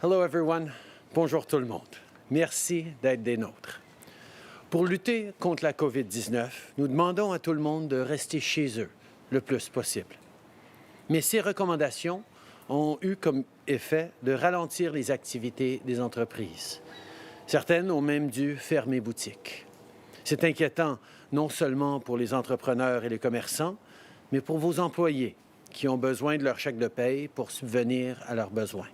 Hello everyone. Bonjour tout le monde. Merci d'être des nôtres. Pour lutter contre la COVID-19, nous demandons à tout le monde de rester chez eux le plus possible. Mais ces recommandations ont eu comme effet de ralentir les activités des entreprises. Certaines ont même dû fermer boutique. C'est inquiétant non seulement pour les entrepreneurs et les commerçants, mais pour vos employés qui ont besoin de leur chèque de paye pour subvenir à leurs besoins.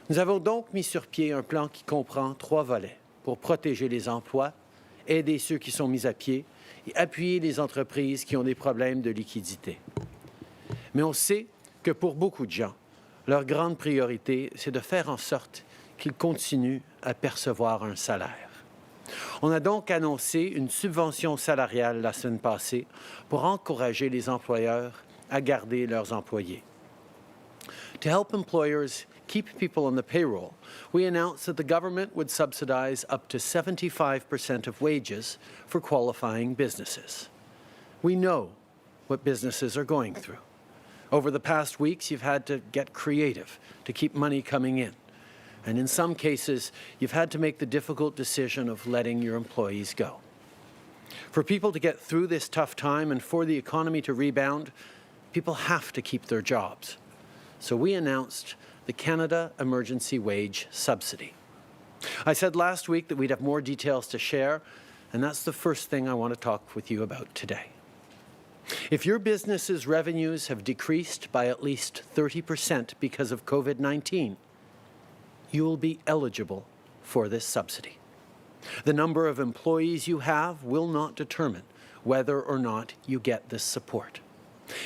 Nous avons donc mis sur pied un plan qui comprend 3 volets pour protéger les emplois, aider ceux qui sont mis à pied et appuyer les entreprises qui ont des problèmes de liquidité. Mais on sait que pour beaucoup de gens, leur grande priorité, c'est de faire en sorte qu'ils continuent à percevoir un salaire. On a donc annoncé une subvention salariale la semaine passée pour encourager les employeurs à garder leurs employés. To help employers keep people on the payroll, we announced that the government would subsidize up to 75% of wages for qualifying businesses. We know what businesses are going through. Over the past weeks, you've had to get creative to keep money coming in. And in some cases, you've had to make the difficult decision of letting your employees go. For people to get through this tough time and for the economy to rebound, people have to keep their jobs. So we announced the Canada Emergency Wage Subsidy. I said last week that we'd have more details to share, and that's the first thing I want to talk with you about today. If your business's revenues have decreased by at least 30% because of COVID-19, you will be eligible for this subsidy. The number of employees you have will not determine whether or not you get this support.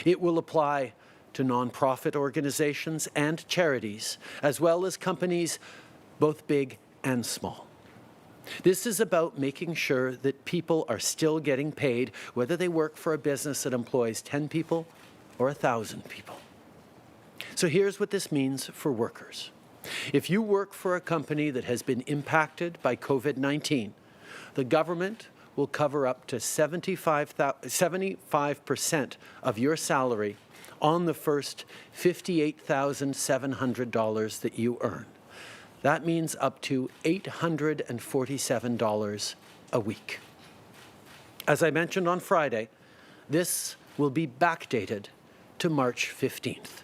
It will apply to nonprofit organizations and charities, as well as companies both big and small. This is about making sure that people are still getting paid, whether they work for a business that employs 10 people or 1,000 people. So here's what this means for workers. If you work for a company that has been impacted by COVID-19, the government will cover up to 75% of your salary on the first $58,700 that you earn. That means up to $847 a week. As I mentioned on Friday, this will be backdated to March 15th.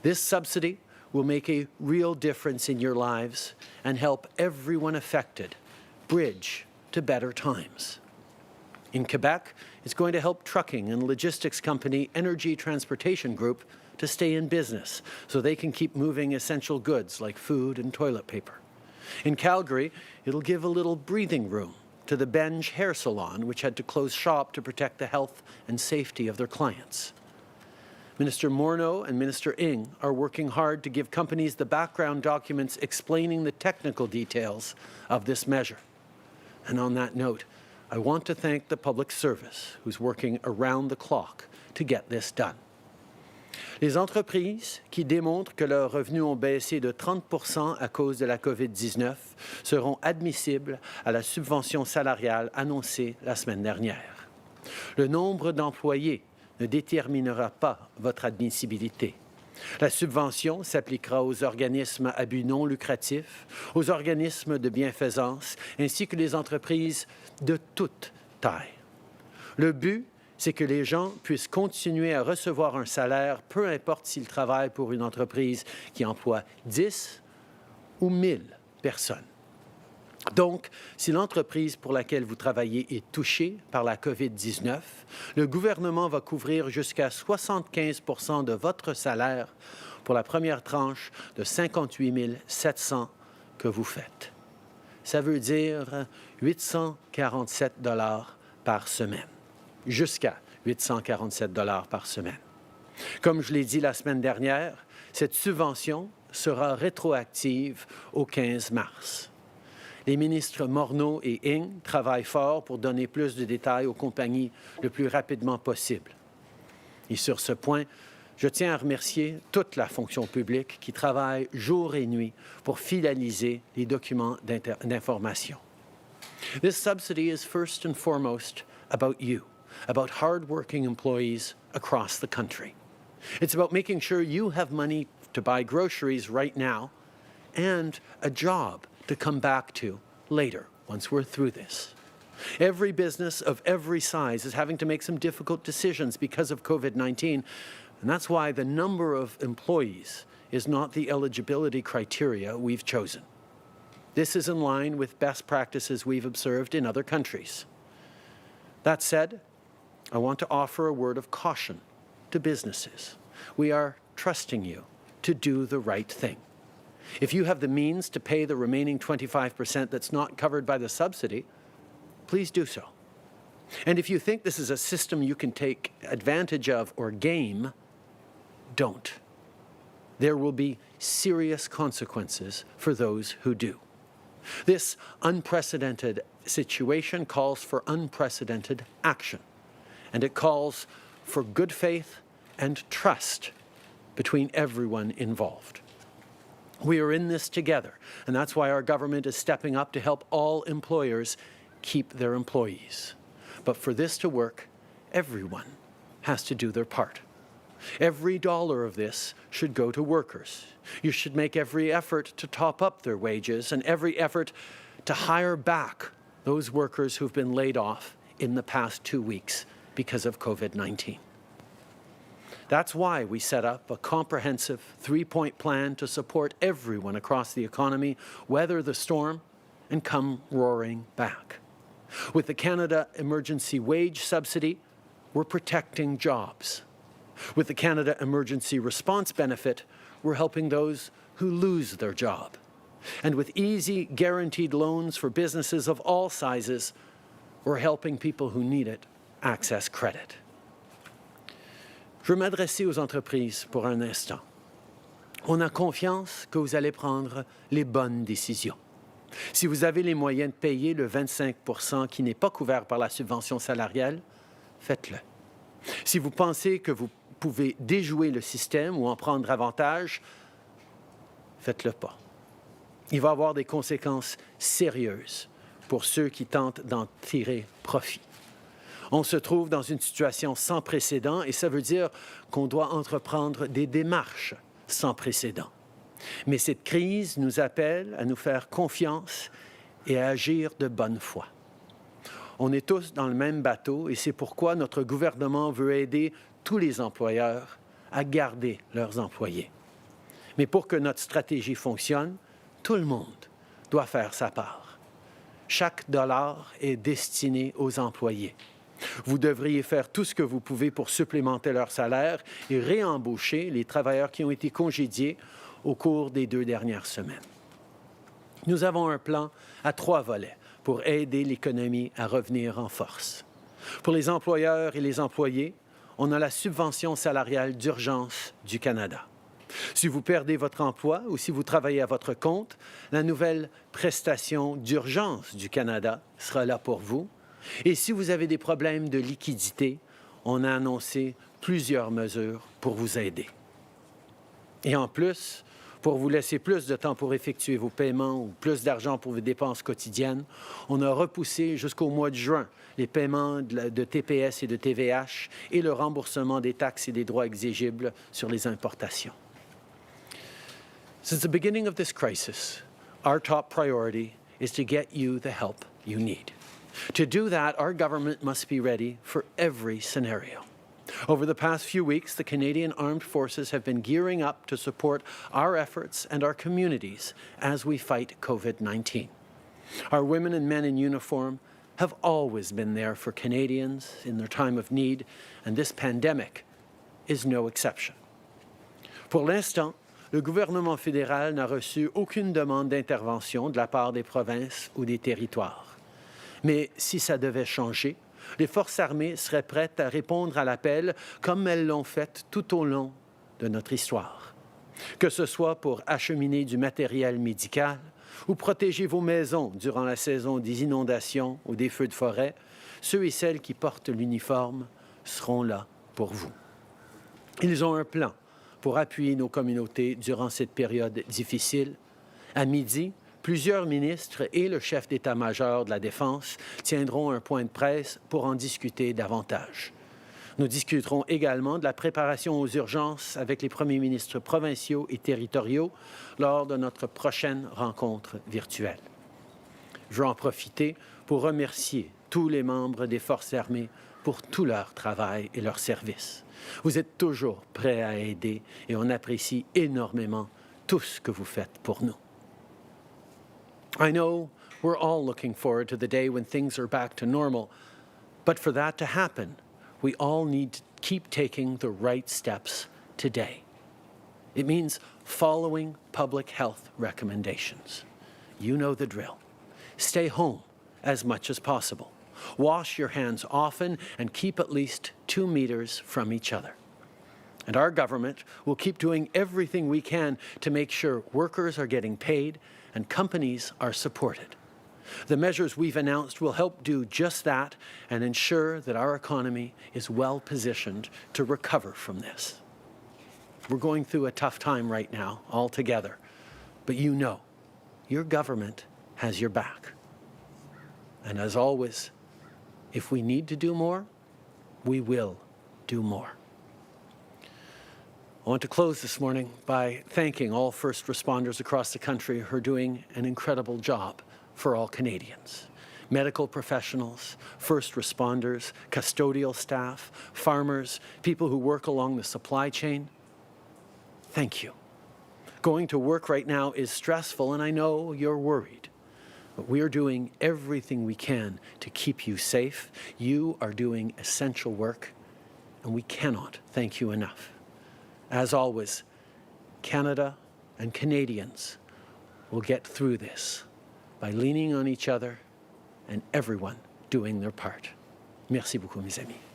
This subsidy will make a real difference in your lives and help everyone affected bridge to better times. In Quebec, it's going to help trucking and logistics company Energy Transportation Group to stay in business so they can keep moving essential goods like food and toilet paper. In Calgary, it'll give a little breathing room to the Benge Hair Salon, which had to close shop to protect the health and safety of their clients. Minister Morneau and Minister Ng are working hard to give companies the background documents explaining the technical details of this measure. And on that note, I want to thank the public service who's working around the clock to get this done. Les entreprises qui démontrent que leurs revenus ont baissé de 30% à cause de la COVID-19 seront admissibles à la subvention salariale annoncée la semaine dernière. Le nombre d'employés ne déterminera pas votre admissibilité. La subvention s'appliquera aux organismes à but non lucratif, aux organismes de bienfaisance, ainsi que les entreprises de toute taille. Le but, c'est que les gens puissent continuer à recevoir un salaire, peu importe s'ils travaillent pour une entreprise qui emploie 10 ou 1000 personnes. Donc, si l'entreprise pour laquelle vous travaillez est touchée par la COVID-19, le gouvernement va couvrir jusqu'à 75% de votre salaire pour la première tranche de 58 700 que vous faites. Ça veut dire 847 $ par semaine, jusqu'à 847 $ par semaine. Comme je l'ai dit la semaine dernière, cette subvention sera rétroactive au 15 mars. Les ministres Morneau et Ng travaillent fort pour donner plus de détails aux compagnies le plus rapidement possible. Et sur ce point, je tiens à remercier toute la fonction publique qui travaille jour et nuit pour finaliser les documents d'information. This subsidy is first and foremost about you, about hard-working employees across the country. It's about making sure you have money to buy groceries right now and a job to come back to later once we're through this. Every business of every size is having to make some difficult decisions because of COVID-19, and that's why the number of employees is not the eligibility criteria we've chosen. This is in line with best practices we've observed in other countries. That said, I want to offer a word of caution to businesses. We are trusting you to do the right thing. If you have the means to pay the remaining 25% that's not covered by the subsidy, please do so. And if you think this is a system you can take advantage of or game, don't. There will be serious consequences for those who do. This unprecedented situation calls for unprecedented action, and it calls for good faith and trust between everyone involved. We are in this together, and that's why our government is stepping up to help all employers keep their employees. But for this to work, everyone has to do their part. Every dollar of this should go to workers. You should make every effort to top up their wages and every effort to hire back those workers who've been laid off in the past 2 weeks because of COVID-19. That's why we set up a comprehensive 3-point plan to support everyone across the economy, weather the storm, and come roaring back. With the Canada Emergency Wage Subsidy, we're protecting jobs. With the Canada Emergency Response Benefit, we're helping those who lose their job. And with easy, guaranteed loans for businesses of all sizes, we're helping people who need it access credit. Je veux m'adresser aux entreprises pour un instant. On a confiance que vous allez prendre les bonnes décisions. Si vous avez les moyens de payer le 25% qui n'est pas couvert par la subvention salariale, faites-le. Si vous pensez que vous pouvez déjouer le système ou en prendre avantage, faites-le pas. Il va y avoir des conséquences sérieuses pour ceux qui tentent d'en tirer profit. On se trouve dans une situation sans précédent et ça veut dire qu'on doit entreprendre des démarches sans précédent. Mais cette crise nous appelle à nous faire confiance et à agir de bonne foi. On est tous dans le même bateau et c'est pourquoi notre gouvernement veut aider tous les employeurs à garder leurs employés. Mais pour que notre stratégie fonctionne, tout le monde doit faire sa part. Chaque dollar est destiné aux employés. Vous devriez faire tout ce que vous pouvez pour supplémenter leur salaire et réembaucher les travailleurs qui ont été congédiés au cours des 2 dernières semaines. Nous avons un plan à 3 volets pour aider l'économie à revenir en force. Pour les employeurs et les employés, on a la subvention salariale d'urgence du Canada. Si vous perdez votre emploi ou si vous travaillez à votre compte, la nouvelle prestation d'urgence du Canada sera là pour vous. Et si vous avez des problèmes de liquidité, on a annoncé plusieurs mesures pour vous aider. Et en plus, pour vous laisser plus de temps pour effectuer vos paiements ou plus d'argent pour vos dépenses quotidiennes, on a repoussé jusqu'au mois de juin les paiements de TPS et de TVH et le remboursement des taxes et des droits exigibles sur les importations. Since the beginning of this crisis, our top priority is to get you the help you need. To do that, our government must be ready for every scenario. Over the past few weeks, the Canadian Armed Forces have been gearing up to support our efforts and our communities as we fight COVID-19. Our women and men in uniform have always been there for Canadians in their time of need, and this pandemic is no exception. Pour l'instant, le gouvernement fédéral n'a reçu aucune demande d'intervention de la part des provinces ou des territoires. Mais si ça devait changer, les forces armées seraient prêtes à répondre à l'appel comme elles l'ont fait tout au long de notre histoire. Que ce soit pour acheminer du matériel médical ou protéger vos maisons durant la saison des inondations ou des feux de forêt, ceux et celles qui portent l'uniforme seront là pour vous. Ils ont un plan pour appuyer nos communautés durant cette période difficile. À midi, plusieurs ministres et le chef d'état-major de la Défense tiendront un point de presse pour en discuter davantage. Nous discuterons également de la préparation aux urgences avec les premiers ministres provinciaux et territoriaux lors de notre prochaine rencontre virtuelle. Je veux en profiter pour remercier tous les membres des Forces armées pour tout leur travail et leur service. Vous êtes toujours prêts à aider et on apprécie énormément tout ce que vous faites pour nous. I know we're all looking forward to the day when things are back to normal, but for that to happen, we all need to keep taking the right steps today. It means following public health recommendations. You know the drill. Stay home as much as possible. Wash your hands often and keep at least 2 meters from each other. And our government will keep doing everything we can to make sure workers are getting paid and companies are supported. The measures we've announced will help do just that and ensure that our economy is well positioned to recover from this. We're going through a tough time right now, all together, but you know, your government has your back. And as always, if we need to do more, we will do more. I want to close this morning by thanking all first responders across the country who are doing an incredible job for all Canadians. Medical professionals, first responders, custodial staff, farmers, people who work along the supply chain. Thank you. Going to work right now is stressful, and I know you're worried. But we are doing everything we can to keep you safe. You are doing essential work, and we cannot thank you enough. As always, Canada and Canadians will get through this by leaning on each other and everyone doing their part. Merci beaucoup, mes amis.